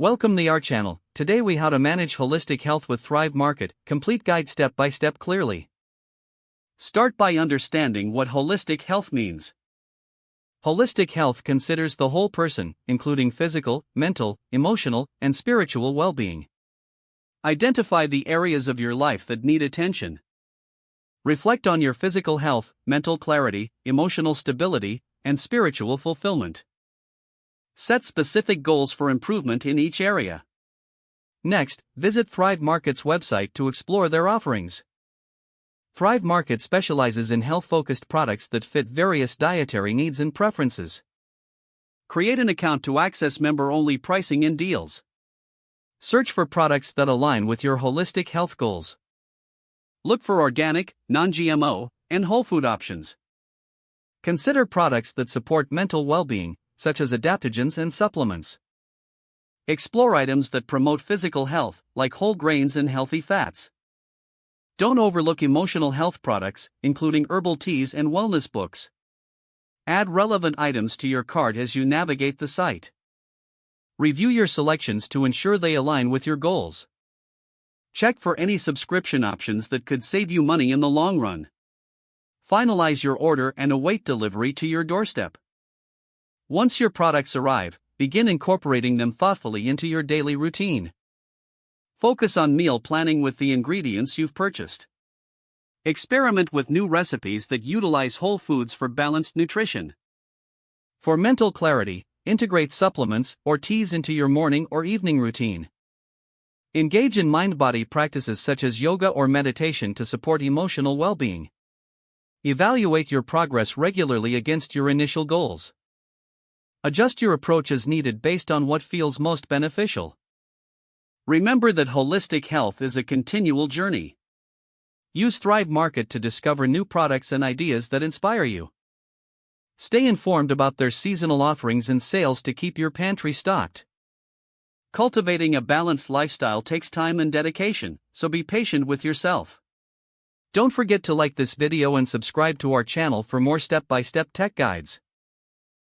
Welcome to our channel. Today we how to manage holistic health with Thrive Market, complete guide step by step clearly. Start by understanding what holistic health means. Holistic health considers the whole person, including physical, mental, emotional, and spiritual well-being. Identify the areas of your life that need attention. Reflect on your physical health, mental clarity, emotional stability, and spiritual fulfillment. Set specific goals for improvement in each area. Next, visit Thrive Market's website to explore their offerings. Thrive Market specializes in health-focused products that fit various dietary needs and preferences. Create an account to access member-only pricing and deals. Search for products that align with your holistic health goals. Look for organic, non-GMO, and whole food options. Consider products that support mental well-being, such as adaptogens and supplements. Explore items that promote physical health, like whole grains and healthy fats. Don't overlook emotional health products, including herbal teas and wellness books. Add relevant items to your cart as you navigate the site. Review your selections to ensure they align with your goals. Check for any subscription options that could save you money in the long run. Finalize your order and await delivery to your doorstep. Once your products arrive, begin incorporating them thoughtfully into your daily routine. Focus on meal planning with the ingredients you've purchased. Experiment with new recipes that utilize whole foods for balanced nutrition. For mental clarity, integrate supplements or teas into your morning or evening routine. Engage in mind-body practices such as yoga or meditation to support emotional well-being. Evaluate your progress regularly against your initial goals. Adjust your approach as needed based on what feels most beneficial. Remember that holistic health is a continual journey. Use Thrive Market to discover new products and ideas that inspire you. Stay informed about their seasonal offerings and sales to keep your pantry stocked. Cultivating a balanced lifestyle takes time and dedication, so be patient with yourself. Don't forget to like this video and subscribe to our channel for more step-by-step tech guides.